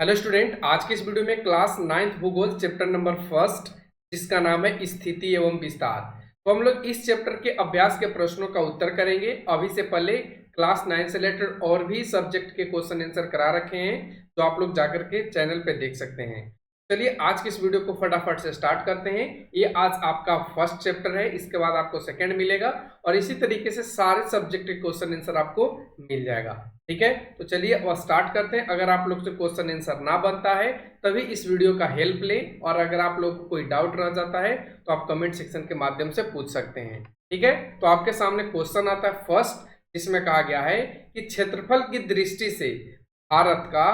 Hello student, आज के इस वीडियो में क्लास 9th भूगोल चैप्टर नंबर फर्स्ट जिसका नाम है स्थिति एवं विस्तार। तो हम लोग इस चैप्टर के अभ्यास के प्रश्नों का उत्तर करेंगे। अभी से पहले क्लास 9 से रिलेटेड और भी सब्जेक्ट के क्वेश्चन आंसर करा रखे हैं जो आप लोग जाकर के चैनल पे देख सकते हैं। चलिए आज के इस वीडियो को फटाफट से स्टार्ट करते हैं। ये आज आपका फर्स्ट चैप्टर है, इसके बाद आपको सेकंड मिलेगा और इसी तरीके से सारे सब्जेक्ट के क्वेश्चन आंसर आपको मिल जाएगा। ठीक है, तो चलिए अब स्टार्ट करते हैं। अगर आप लोग से क्वेश्चन आंसर ना बनता है तभी इस वीडियो का हेल्प लें, और अगर आप लोग को कोई डाउट रह जाता है तो आप कमेंट सेक्शन के माध्यम से पूछ सकते हैं। ठीक है, तो आपके सामने क्वेश्चन आता है फर्स्ट, जिसमें कहा गया है कि क्षेत्रफल की दृष्टि से भारत का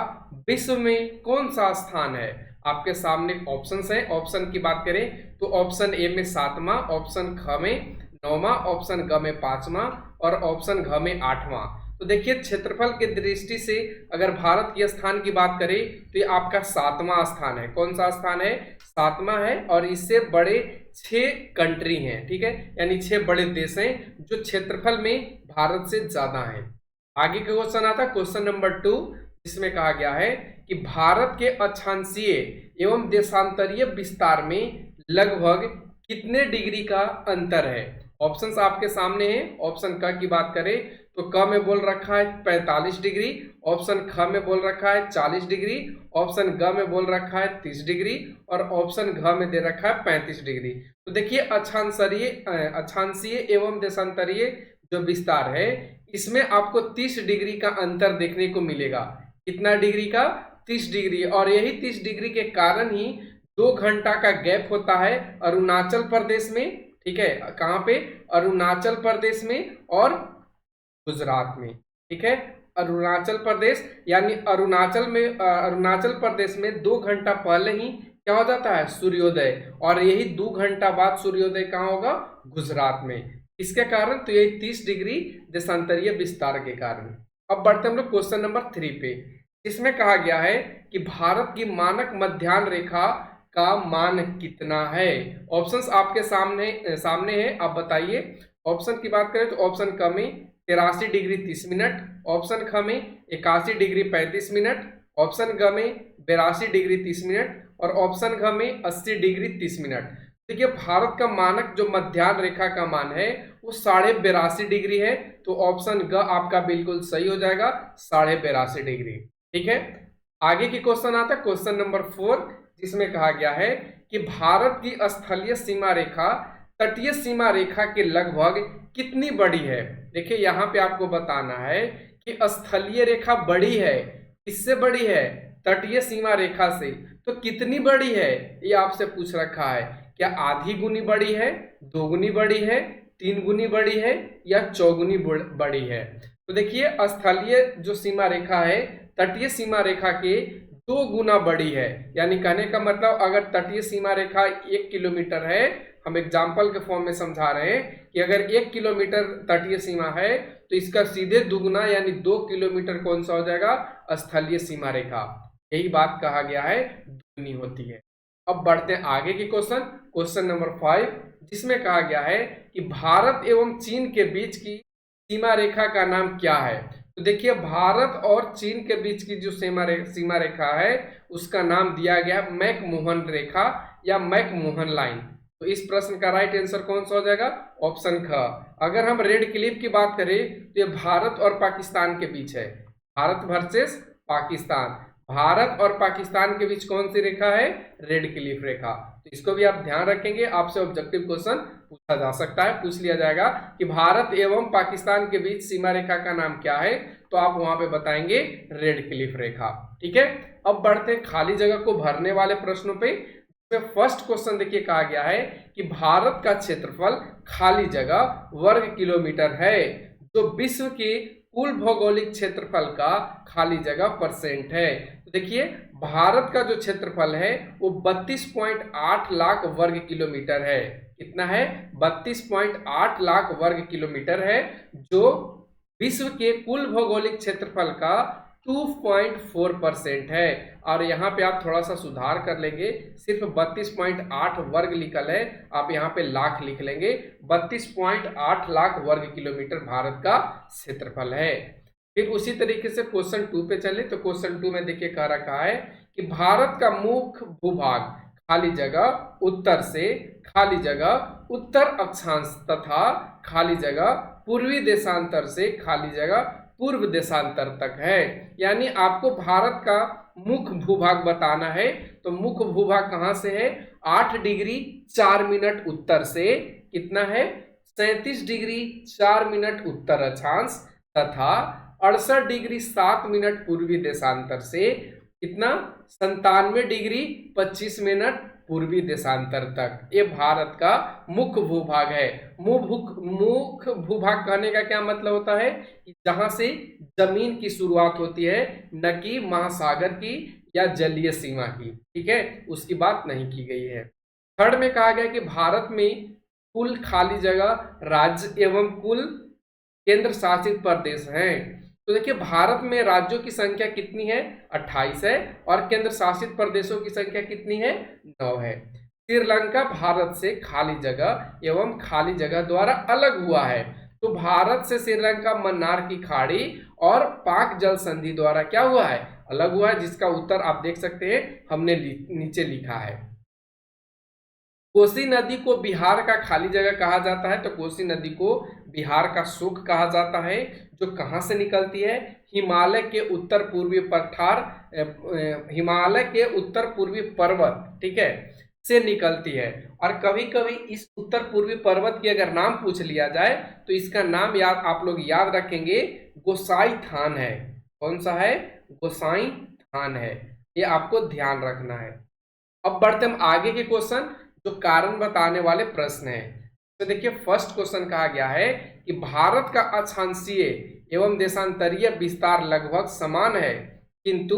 विश्व में कौन सा स्थान है। आपके सामने ऑप्शंस हैं। ऑप्शन की बात करें तो ऑप्शन ए में 7वां, ऑप्शन ख में 9वां, ऑप्शन ग में 5वां और ऑप्शन घ में 8वां। तो देखिए क्षेत्रफल की दृष्टि से अगर भारत के स्थान की बात करें तो ये आपका 7वां स्थान है। कौन सा स्थान है? 7वां है, और इससे बड़े 6 कंट्री हैं। ठीक है, यानी 6 बड़े देश हैं जो क्षेत्रफल में भारत से ज्यादा हैं। आगे का क्वेश्चन आता है क्वेश्चन नंबर 2, जिसमें कहा गया है कि भारत के अक्षांशीय एवं देशांतरीय विस्तार में लगभग कितने डिग्री का अंतर है। ऑप्शंस आपके सामने हैं। ऑप्शन क की बात करें तो क में बोल रखा है 45 डिग्री, ऑप्शन ख में बोल रखा है 40 डिग्री, ऑप्शन ग में बोल रखा है 30 डिग्री और ऑप्शन घ में दे रखा है 35 डिग्री। तो देखिए अक्षांशीय एवं देशांतरीय जो विस्तार है इसमें आपको 30 डिग्री का अंतर देखने को मिलेगा। कितना डिग्री का? 30 डिग्री। और यही 30 डिग्री के कारण ही 2 घंटा का गैप होता है अरुणाचल प्रदेश में। ठीक है, कहाँ पे? अरुणाचल प्रदेश में और गुजरात में। ठीक है, अरुणाचल प्रदेश यानी अरुणाचल प्रदेश में 2 घंटा पहले ही क्या हो जाता है? सूर्योदय। और यही 2 घंटा बाद सूर्योदय कहाँ होगा? गुजरात में। इसके कारण तो यही 30 डिग्री देशांतरीय विस्तार के कारण। अब बढ़ते हम लोग क्वेश्चन नंबर 3 पे। इसमें कहा गया है कि भारत की मानक मध्याह्न रेखा का मान कितना है। ऑप्शंस आपके सामने है, आप बताइए। ऑप्शन की बात करें तो ऑप्शन क में 83 डिग्री 30 मिनट, ऑप्शन ख में 81 डिग्री 35 मिनट, ऑप्शन ग में 82 डिग्री 30 मिनट और ऑप्शन घ में 80 डिग्री 30 मिनट। देखिए भारत का मानक जो मध्याह्न रेखा का मान है वो 82.5 डिग्री है। तो ऑप्शन ग आपका बिल्कुल सही हो जाएगा, 82.5 डिग्री। ठीक है, आगे की क्वेश्चन आता है क्वेश्चन नंबर 4, जिसमें कहा गया है कि भारत की स्थलीय सीमा रेखा तटीय सीमा रेखा के लगभग कितनी बड़ी है। देखिए यहाँ पे आपको बताना है कि स्थलीय रेखा बड़ी है। किससे बड़ी है? तटीय सीमा रेखा से। तो कितनी बड़ी है ये आपसे पूछ रखा है। क्या आधी गुनी बड़ी है, 2 गुनी बड़ी है, 3 गुनी बड़ी है या 4 गुनी बड़ी है? तो देखिए स्थलीय जो सीमा रेखा है तटीय सीमा रेखा के 2 गुना बड़ी है। यानी कहने का मतलब अगर तटीय सीमा रेखा 1 किलोमीटर है, हम एग्जाम्पल के फॉर्म में समझा रहे हैं कि अगर 1 किलोमीटर तटीय सीमा है तो इसका सीधे दुगुना यानी 2 किलोमीटर कौन सा हो जाएगा? स्थलीय सीमा रेखा। यही बात कहा गया है, दुगुनी होती है। अब बढ़ते हैं आगे के क्वेश्चन नंबर 5, जिसमें कहा गया है कि भारत एवं चीन के बीच की सीमा रेखा का नाम क्या है। तो देखिए भारत और चीन के बीच की जो सीमा रेखा है उसका नाम दिया गया मैकमोहन रेखा या मैकमोहन लाइन। तो इस प्रश्न का राइट आंसर कौन सा हो जाएगा? ऑप्शन ख। अगर हम रेड क्लिफ की बात करें तो ये भारत और पाकिस्तान के बीच है। भारत वर्सेस पाकिस्तान। भारत और पाकिस्तान के बीच कौन सी रेखा है? रेड क्लिफ रेखा। तो इसको भी आप ध्यान रखेंगे, आपसे ऑब्जेक्टिव क्वेश्चन पूछा जा सकता है, पूछ लिया जाएगा कि भारत एवं पाकिस्तान के बीच सीमा रेखा का नाम क्या है, तो आप वहां पे बताएंगे रेड क्लिफ रेखा। ठीक है, अब बढ़ते हैं खाली जगह को भरने वाले प्रश्नों पे। फर्स्ट क्वेश्चन देखिए कहा गया है कि भारत का क्षेत्रफल खाली जगह वर्ग किलोमीटर है जो विश्व के कुल भौगोलिक क्षेत्रफल का खाली जगह परसेंट है। तो देखिए भारत का जो क्षेत्रफल है वो 32.8 लाख वर्ग किलोमीटर है। कितना है? 32.8 लाख वर्ग किलोमीटर है, जो विश्व के कुल भौगोलिक क्षेत्रफल का 2.4% है। और यहाँ पे आप थोड़ा सा सुधार कर लेंगे, सिर्फ 32.8 वर्ग लिखल है, आप यहाँ पे लाख लिख लेंगे। 32.8 लाख वर्ग किलोमीटर भारत का क्षेत्रफल है। फिर उसी तरीके से क्वेश्चन 2 पे चले तो क्वेश्चन 2 में देखिए कह रखा है कि भारत का मुख्य भूभाग खाली जगह उत्तर से खाली जगह उत्तर अक्षांश तथा खाली जगह पूर्वी देशांतर से खाली जगह पूर्व देशांतर तक है। यानी आपको भारत का मुख्य भूभाग बताना है। तो मुख्य भूभाग कहाँ से है? 8 डिग्री 4 मिनट उत्तर से कितना है? 37 डिग्री 4 मिनट उत्तर अक्षांश तथा 68 डिग्री 7 मिनट पूर्वी देशांतर से कितना? 97 डिग्री 25 मिनट पूर्वी देशांतर तक। ये भारत का मुख्य भूभाग है। मुख्य भूभाग कहने का क्या मतलब होता है? कि जहां से जमीन की शुरुआत होती है, न कि महासागर की या जलीय सीमा की। ठीक है, उसकी बात नहीं की गई है। थर्ड में कहा गया कि भारत में कुल खाली जगह राज्य एवं कुल केंद्र शासित प्रदेश हैं। तो देखिए भारत में राज्यों की संख्या कितनी है? 28 है और केंद्र शासित प्रदेशों की संख्या कितनी है? 9 है। श्रीलंका भारत से खाली जगह एवं खाली जगह द्वारा अलग हुआ है। तो भारत से श्रीलंका मन्नार की खाड़ी और पाक जल संधि द्वारा क्या हुआ है? अलग हुआ है, जिसका उत्तर आप देख सकते हैं, हमने नीचे लिखा है। कोसी नदी को बिहार का खाली जगह कहा जाता है। तो कोसी नदी को बिहार का शोक कहा जाता है, जो कहाँ से निकलती है? हिमालय के उत्तर पूर्वी पठार, हिमालय के उत्तर पूर्वी पर्वत, ठीक है, से निकलती है। और कभी कभी इस उत्तर पूर्वी पर्वत की अगर नाम पूछ लिया जाए तो इसका नाम आप लोग याद रखेंगे, गोसाई थान है। कौन सा है? गोसाई थान है। ये आपको ध्यान रखना है। अब बढ़ते हम आगे के क्वेश्चन, जो कारण बताने वाले प्रश्न है। तो देखिए फर्स्ट क्वेश्चन कहा गया है कि भारत का अक्षांशीय एवं देशांतरीय विस्तार लगभग समान है, किंतु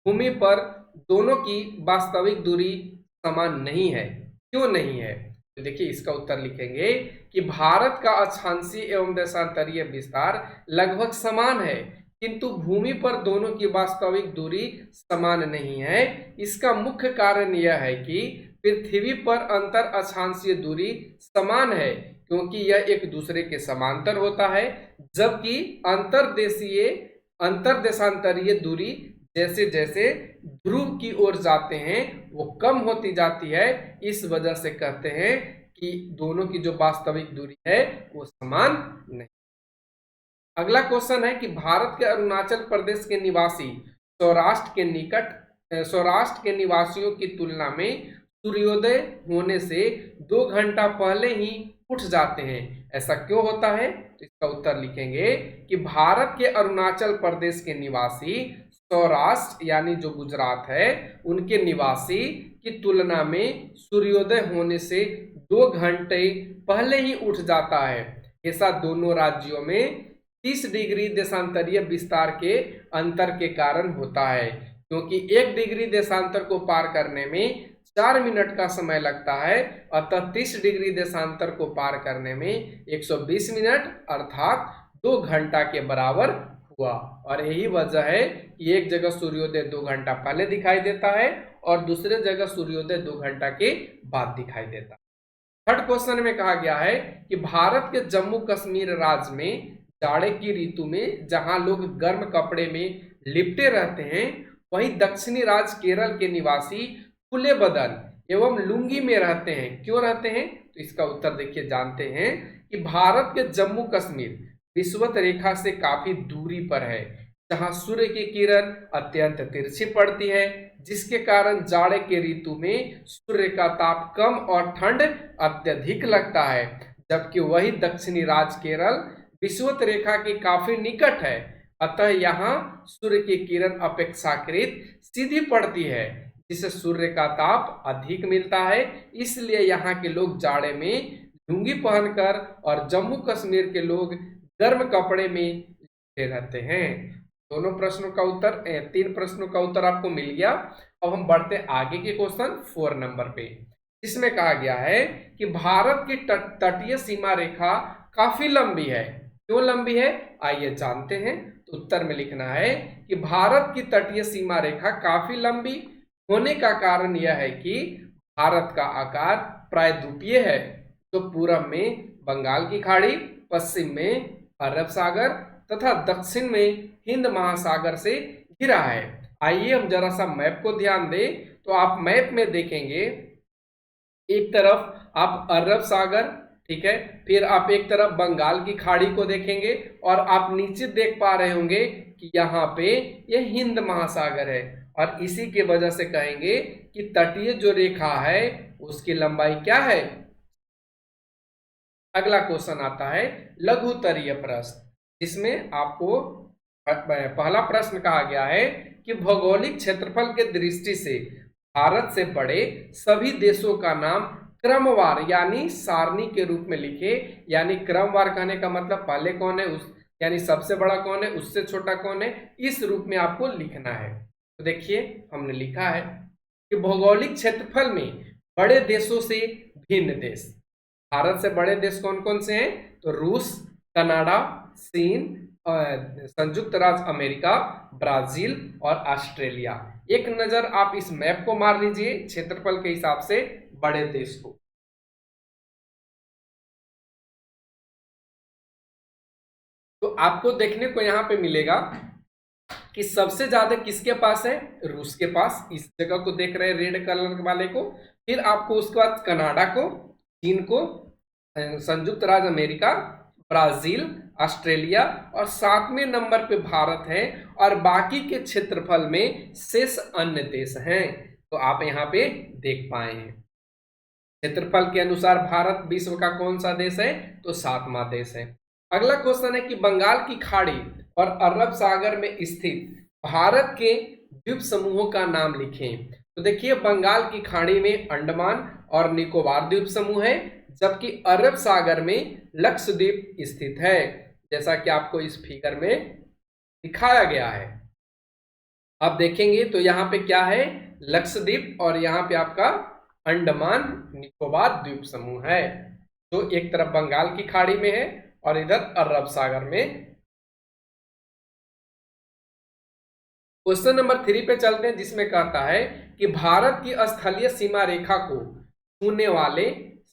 भूमि पर दोनों की वास्तविक दूरी समान नहीं है। क्यों नहीं है? तो देखिए इसका उत्तर लिखेंगे कि भारत का अक्षांशीय एवं देशांतरीय विस्तार लगभग समान है, किंतु भूमि पर दोनों की वास्तविक दूरी समान नहीं है। इसका मुख्य कारण यह है कि पृथ्वी पर अंतर अक्षांशीय दूरी समान है, क्योंकि यह एक दूसरे के समांतर होता है, जबकि अंतर देशांतरीय दूरी जैसे जैसे ध्रुव की ओर जाते हैं वो कम होती जाती है। इस वजह से कहते हैं कि दोनों की जो वास्तविक दूरी है वो समान नहीं। अगला क्वेश्चन है कि भारत के अरुणाचल प्रदेश के निवासी सौराष्ट्र के निवासियों की तुलना में सूर्योदय होने से 2 घंटा पहले ही उठ जाते हैं। ऐसा क्यों होता है? तो इसका उत्तर लिखेंगे कि भारत के अरुणाचल प्रदेश के निवासी सौराष्ट्र यानी जो गुजरात है उनके निवासी की तुलना में सूर्योदय होने से 2 घंटे पहले ही उठ जाता है। ऐसा दोनों राज्यों में 30 डिग्री देशांतरीय विस्तार के अंतर के कारण होता है, क्योंकि 1 डिग्री देशांतर को पार करने में 4 मिनट का समय लगता है, अतः 30 डिग्री देशांतर को पार करने में 120 मिनट अर्थात 2 घंटा के बराबर हुआ। और यही वजह है कि एक जगह सूर्योदय 2 घंटा पहले दिखाई देता है और दूसरे जगह सूर्योदय 2 घंटा के बाद दिखाई देता है। थर्ड क्वेश्चन में कहा गया है कि भारत के जम्मू कश्मीर राज्य में जाड़े की ऋतु में जहां लोग गर्म कपड़े में लिपटे रहते हैं, वहीं दक्षिणी राज्य केरल के निवासी खुले बदन एवं लुंगी में रहते हैं। क्यों रहते हैं? तो इसका उत्तर देखिए जानते हैं कि भारत के जम्मू कश्मीर विषुवत रेखा से काफी दूरी पर है, जहां सूर्य की किरण अत्यंत तिरछी पड़ती है, जिसके कारण जाड़े के ऋतु में सूर्य का ताप कम और ठंड अत्यधिक लगता है, जबकि वही दक्षिणी राज्य केरल विषुवत रेखा के काफी निकट है, अतः यहाँ सूर्य की किरण अपेक्षाकृत सीधी पड़ती है, जिससे सूर्य का ताप अधिक मिलता है। इसलिए यहाँ के लोग जाड़े में लुंगी पहनकर और जम्मू कश्मीर के लोग गर्म कपड़े में रहते हैं। दोनों प्रश्नों का उत्तर 3 प्रश्नों का उत्तर आपको मिल गया। अब हम बढ़ते आगे के क्वेश्चन 4 नंबर पे, जिसमें कहा गया है कि भारत की तटीय सीमा रेखा काफी लंबी है। क्यों लंबी है? आइए जानते हैं। तो उत्तर में लिखना है कि भारत की तटीय सीमा रेखा काफी लंबी होने का कारण यह है कि भारत का आकार प्रायद्वीपीय है, तो पूरब में बंगाल की खाड़ी, पश्चिम में अरब सागर तथा दक्षिण में हिंद महासागर से घिरा है। आइए हम जरा सा मैप को ध्यान दें तो आप मैप में देखेंगे एक तरफ आप अरब सागर, ठीक है, फिर आप एक तरफ बंगाल की खाड़ी को देखेंगे और आप नीचे देख पा रहे होंगे कि यहाँ पे ये हिंद महासागर है और इसी के वजह से कहेंगे कि तटीय जो रेखा है उसकी लंबाई क्या है। अगला क्वेश्चन आता है लघुत्तरीय प्रश्न, जिसमें आपको पहला प्रश्न कहा गया है कि भौगोलिक क्षेत्रफल के दृष्टि से भारत से बड़े सभी देशों का नाम क्रमवार यानी सारणी के रूप में लिखे। यानी क्रमवार कहने का मतलब पहले कौन है, उस यानी सबसे बड़ा कौन है, उससे छोटा कौन है, इस रूप में आपको लिखना है। तो देखिए हमने लिखा है कि भौगोलिक क्षेत्रफल में बड़े देशों से भिन्न देश। भारत से बड़े देश कौन कौन से हैं, तो रूस, कनाडा, चीन, संयुक्त राज्य अमेरिका, ब्राजील और ऑस्ट्रेलिया। एक नजर आप इस मैप को मार लीजिए क्षेत्रफल के हिसाब से बड़े देश को। तो आपको देखने को यहां पे मिलेगा कि सबसे ज्यादा किसके पास है, रूस के पास, इस जगह को देख रहे हैं रेड कलर वाले को। फिर आपको उसके बाद कनाडा को, चीन को, संयुक्त राज्य अमेरिका, ब्राजील, ऑस्ट्रेलिया और 7वें नंबर पे भारत है और बाकी के क्षेत्रफल में शेष अन्य देश हैं। तो आप यहाँ पे देख पाए हैं क्षेत्रफल के अनुसार भारत विश्व का कौन सा देश है, तो 7वां देश है। अगला क्वेश्चन है कि बंगाल की खाड़ी और अरब सागर में स्थित भारत के द्वीप समूहों का नाम लिखें। तो देखिए बंगाल की खाड़ी में अंडमान और निकोबार द्वीप समूह है, जबकि अरब सागर में लक्षद्वीप स्थित है, जैसा कि आपको इस फिगर में दिखाया गया है। आप देखेंगे तो यहाँ पे क्या है, लक्षद्वीप और यहाँ पे आपका अंडमान निकोबार द्वीप समूह है, जो एक तरफ बंगाल की खाड़ी में है और इधर अरब सागर में। क्वेश्चन नंबर 3 पे चलते हैं, जिसमें कहता है कि भारत की स्थलीय सीमा रेखा को छूने वाले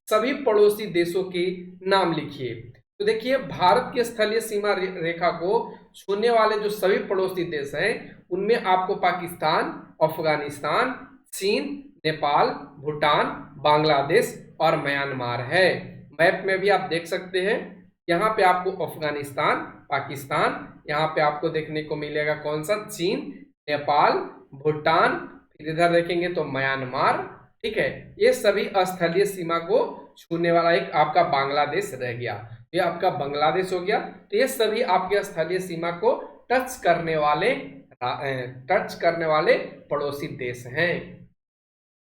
सभी पड़ोसी देशों के नाम लिखिए। तो देखिए भारत की स्थलीय सीमा रेखा को छूने वाले जो सभी पड़ोसी देश हैं उनमें आपको पाकिस्तान, अफगानिस्तान, चीन, नेपाल, भूटान, बांग्लादेश और म्यांमार है। मैप में भी आप देख सकते हैं, यहाँ पे आपको अफगानिस्तान, पाकिस्तान, यहाँ पे आपको देखने को मिलेगा कौन सा, चीन, नेपाल, भूटान, फिर इधर देखेंगे तो म्यांमार, ठीक है। ये सभी स्थलीय सीमा को छूने वाला एक आपका बांग्लादेश रह गया, ये आपका बांग्लादेश हो गया। तो ये सभी आपके स्थलीय सीमा को टच करने वाले पड़ोसी देश हैं।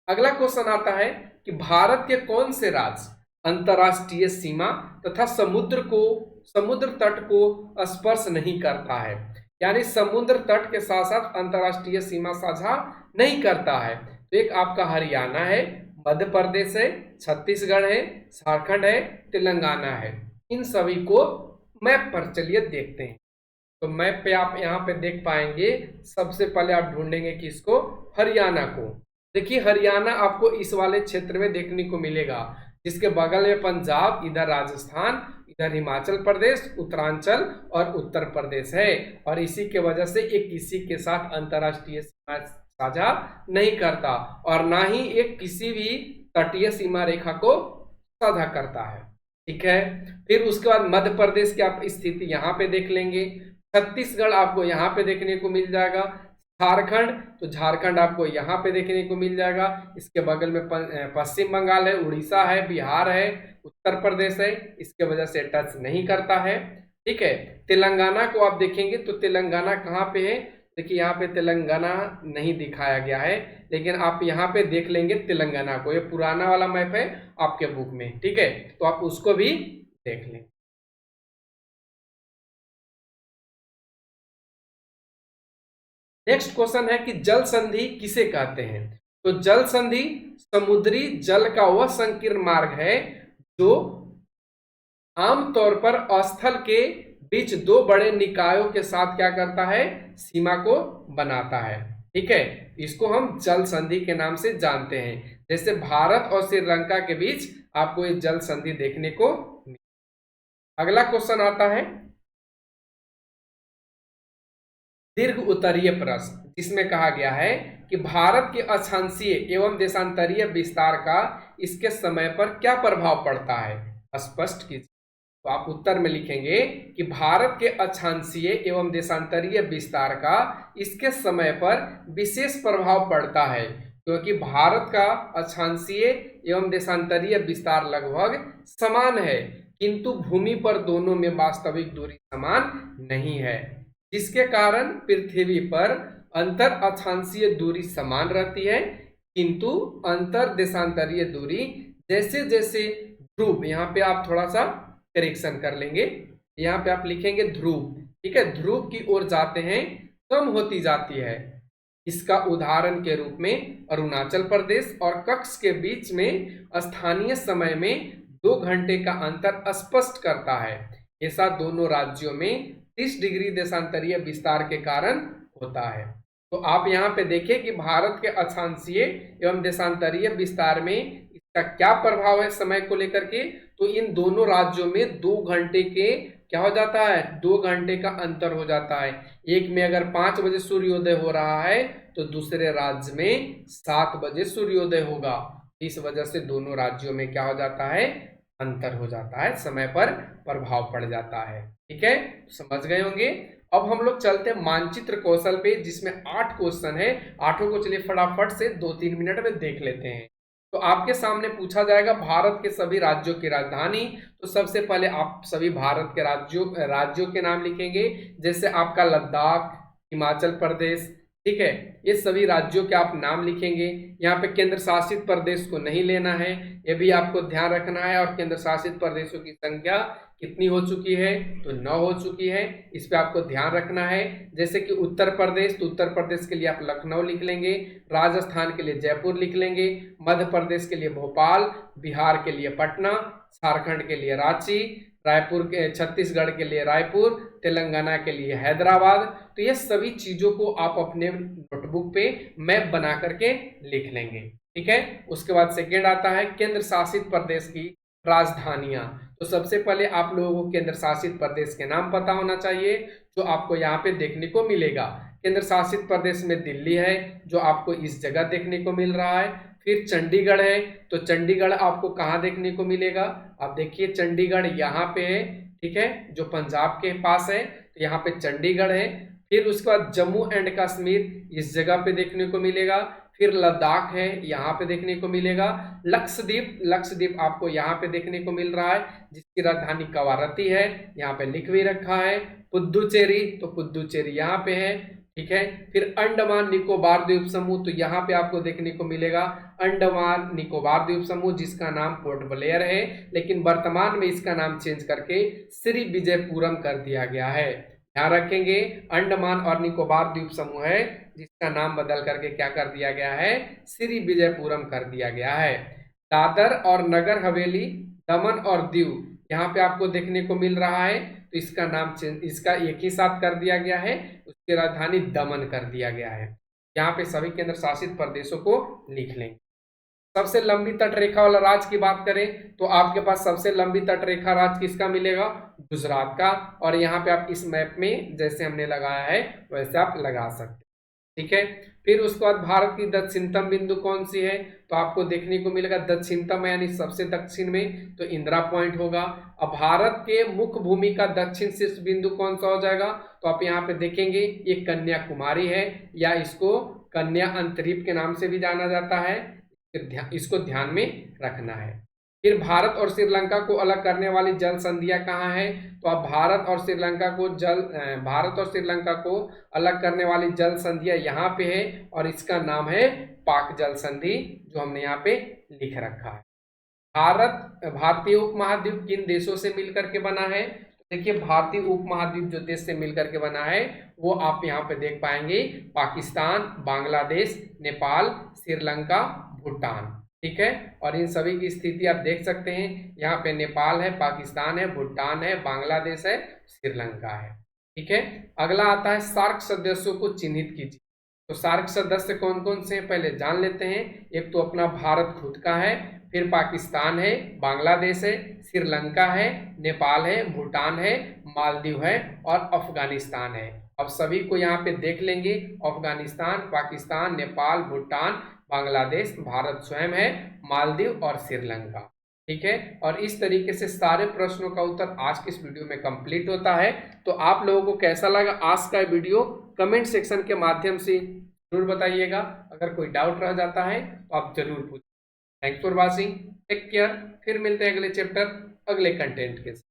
अगला क्वेश्चन आता है कि भारत के कौन से राज्य अंतरराष्ट्रीय सीमा तथा समुद्र तट को स्पर्श नहीं करता है, यानी समुद्र तट के साथ साथ अंतरराष्ट्रीय सीमा साझा नहीं करता है। तो एक आपका हरियाणा है, मध्य प्रदेश है, छत्तीसगढ़ है, झारखंड है, तेलंगाना है। इन सभी को मैप पर चलिए देखते हैं। तो मैप पे आप यहाँ पे देख पाएंगे, सबसे पहले आप ढूंढेंगे किसको, हरियाणा को। देखिए हरियाणा आपको इस वाले क्षेत्र में देखने को मिलेगा, जिसके बगल में पंजाब, इधर राजस्थान, इधर हिमाचल प्रदेश, उत्तरांचल और उत्तर प्रदेश है। और इसी के वजह से एक किसी के साथ अंतरराष्ट्रीय सीमा साझा नहीं करता और ना ही एक किसी भी तटीय सीमा रेखा को साझा करता है, ठीक है। फिर उसके बाद मध्य प्रदेश की आप स्थिति यहाँ पे देख लेंगे, छत्तीसगढ़ आपको यहाँ पे देखने को मिल जाएगा, झारखंड, तो झारखंड आपको यहाँ पे देखने को मिल जाएगा। इसके बगल में पश्चिम बंगाल है, उड़ीसा है, बिहार है, उत्तर प्रदेश है, इसके वजह से टच नहीं करता है, ठीक है। तेलंगाना को आप देखेंगे तो तेलंगाना कहाँ पे है, देखिए यहाँ पे तेलंगाना नहीं दिखाया गया है, लेकिन आप यहाँ पे देख लेंगे तेलंगाना को, ये पुराना वाला मैप है आपके बुक में, ठीक है, तो आप उसको भी देख लें। नेक्स्ट क्वेश्चन है कि जल संधि किसे कहते हैं। तो जल संधि समुद्री जल का वह संकीर्ण मार्ग है जो आमतौर पर स्थल के बीच दो बड़े निकायों के साथ क्या करता है, सीमा को बनाता है, ठीक है। इसको हम जल संधि के नाम से जानते हैं। जैसे भारत और श्रीलंका के बीच आपको ये जल संधि देखने को। अगला क्वेश्चन आता है दीर्घ उत्तरीय प्रश्न, जिसमें कहा गया है कि भारत के अक्षांशीय एवं देशांतरीय विस्तार का इसके समय पर क्या प्रभाव पड़ता है, स्पष्ट कीजिए। तो आप उत्तर में लिखेंगे कि भारत के अक्षांशीय एवं देशांतरीय विस्तार का इसके समय पर विशेष प्रभाव पड़ता है, क्योंकि भारत का अक्षांशीय एवं देशांतरीय विस्तार लगभग समान है, किंतु भूमि पर दोनों में वास्तविक दूरी समान नहीं है, जिसके कारण पृथ्वी पर अंतर अक्षांशीय दूरी समान रहती है, किंतु अंतर देशांतरीय दूरी जैसे जैसे ध्रुव, यहाँ पे आप थोड़ा सा करेक्शन कर लेंगे, यहाँ पे आप लिखेंगे ध्रुव, ठीक है, ध्रुव की ओर जाते हैं कम होती जाती है। इसका उदाहरण के रूप में अरुणाचल प्रदेश और कक्ष के बीच में स्थानीय समय में 2 घंटे का अंतर स्पष्ट करता है। ऐसा दोनों राज्यों में 30 डिग्री देशांतरीय विस्तार के कारण होता है। तो आप यहाँ पे देखें कि भारत के अक्षांशीय एवं देशांतरीय विस्तार में इसका क्या प्रभाव है समय को लेकर के। तो इन दोनों राज्यों में 2 घंटे के क्या हो जाता है, 2 घंटे का अंतर हो जाता है। एक में अगर 5 बजे सूर्योदय हो रहा है तो दूसरे राज्य में 7 बजे सूर्योदय होगा। इस वजह से दोनों राज्यों में क्या हो जाता है, अंतर हो जाता है, समय पर प्रभाव पड़ जाता है। ठीक है, समझ गए होंगे। अब हम लोग चलते हैं मानचित्र कौशल पे, जिसमें 8 क्वेश्चन है। 8 को चलिए फटाफट से 2-3 मिनट में देख लेते हैं। तो आपके सामने पूछा जाएगा भारत के सभी राज्यों की राजधानी। तो सबसे पहले आप सभी भारत के राज्यों के नाम लिखेंगे, जैसे आपका लद्दाख, हिमाचल प्रदेश, ठीक है, ये सभी राज्यों के आप नाम लिखेंगे। यहाँ पे केंद्र शासित प्रदेश को नहीं लेना है, ये भी आपको ध्यान रखना है। और केंद्र शासित प्रदेशों की संख्या कितनी हो चुकी है, तो 9 हो चुकी है, इस पे आपको ध्यान रखना है। जैसे कि उत्तर प्रदेश, तो उत्तर प्रदेश के लिए आप लखनऊ लिख लेंगे, राजस्थान के लिए जयपुर लिख लेंगे, मध्य प्रदेश के लिए भोपाल, बिहार के लिए पटना, झारखंड के लिए रांची, रायपुर के, छत्तीसगढ़ के लिए रायपुर, तेलंगाना के लिए हैदराबाद। तो ये सभी चीजों को आप अपने नोटबुक पे मैप बना करके लिख लेंगे। ठीक है, उसके बाद सेकेंड आता है केंद्र शासित प्रदेश की राजधानियां। तो सबसे पहले आप लोगों को केंद्र शासित प्रदेश के नाम पता होना चाहिए, जो आपको यहाँ पे देखने को मिलेगा। केंद्र शासित प्रदेश में दिल्ली है, जो आपको इस जगह देखने को मिल रहा है। फिर चंडीगढ़ है, तो चंडीगढ़ आपको कहाँ देखने को मिलेगा, आप देखिए चंडीगढ़ यहाँ पे है, ठीक है, जो पंजाब के पास है, तो यहाँ पे चंडीगढ़ है। फिर उसके बाद जम्मू एंड कश्मीर इस जगह पे देखने को मिलेगा। फिर लद्दाख है, यहाँ पे देखने को मिलेगा। लक्षद्वीप आपको यहाँ पे देखने को मिल रहा है, जिसकी राजधानी कवारत्ती है, यहाँ पे लिख भी रखा है। पुद्दुचेरी, तो पुद्दुचेरी यहाँ पे है, ठीक है। फिर अंडमान निकोबार द्वीप समूह, तो यहाँ पे आपको देखने को मिलेगा अंडमान निकोबार द्वीप समूह, जिसका नाम पोर्ट ब्लेयर है, लेकिन वर्तमान में इसका नाम चेंज करके श्री विजयपुरम कर दिया गया है। ध्यान रखेंगे, अंडमान और निकोबार द्वीप समूह है, जिसका नाम बदल करके क्या कर दिया गया है, श्री विजयपुरम कर दिया गया है। दादर और नगर हवेली, दमन और दीव, यहाँ पे आपको देखने को मिल रहा है, तो इसका नाम इसका एक ही साथ कर दिया गया है, उसकी राजधानी दमन कर दिया गया है। यहाँ पे सभी केंद्र शासित प्रदेशों को लिख लेंगे। सबसे लंबी तटरेखा वाला राज्य की बात करें तो आपके पास सबसे लंबी तटरेखा राज्य किसका मिलेगा, गुजरात का। और यहाँ पे आप इस मैप में जैसे हमने लगाया है वैसे आप लगा सकते हैं, ठीक है। फिर उसके बाद भारत की दक्षिणतम बिंदु कौन सी है, तो आपको देखने को मिलेगा दक्षिणतम यानी सबसे दक्षिण में, तो इंदिरा पॉइंट होगा। अब भारत के मुख्य भूमि का दक्षिण शीर्ष बिंदु कौन सा हो जाएगा, तो आप यहाँ पे देखेंगे ये कन्याकुमारी है, या इसको कन्या अंतरीप के नाम से भी जाना जाता है, इसको ध्यान में रखना है। फिर भारत और श्रीलंका को अलग करने वाली जल संधियां कहाँ है, तो आप भारत और श्रीलंका को अलग करने वाली जल संधियां यहाँ पे है, और इसका नाम है पाक जल संधि, जो हमने यहाँ पे लिख रखा है। भारतीय उपमहाद्वीप किन देशों से मिलकर के बना है, तो देखिए भारतीय उपमहाद्वीप जो देश से मिलकर के बना है वो आप यहाँ पे देख पाएंगे, पाकिस्तान, बांग्लादेश, नेपाल, श्रीलंका, भूटान, ठीक है। और इन सभी की स्थिति आप देख सकते हैं, यहाँ पे नेपाल है, पाकिस्तान है, भूटान है, बांग्लादेश है, श्रीलंका है, ठीक है। अगला आता है सार्क सदस्यों को चिन्हित कीजिए। तो सार्क सदस्य कौन कौन से हैं पहले जान लेते हैं। एक तो अपना भारत खुद का है, फिर पाकिस्तान है, बांग्लादेश है, श्रीलंका है, नेपाल है, भूटान है, मालदीव है और अफगानिस्तान है। अब सभी को यहाँ पे देख लेंगे। अफगानिस्तान, पाकिस्तान, नेपाल, भूटान, बांग्लादेश, भारत स्वयं है, मालदीव और श्रीलंका। ठीक है, और इस तरीके से सारे प्रश्नों का उत्तर आज के इस वीडियो में कंप्लीट होता है। तो आप लोगों को कैसा लगा आज का वीडियो कमेंट सेक्शन के माध्यम से जरूर बताइएगा। अगर कोई डाउट रह जाता है तो आप जरूर पूछिए। Thanks for watching, take care. फिर मिलते हैं अगले चैप्टर अगले कंटेंट के साथ।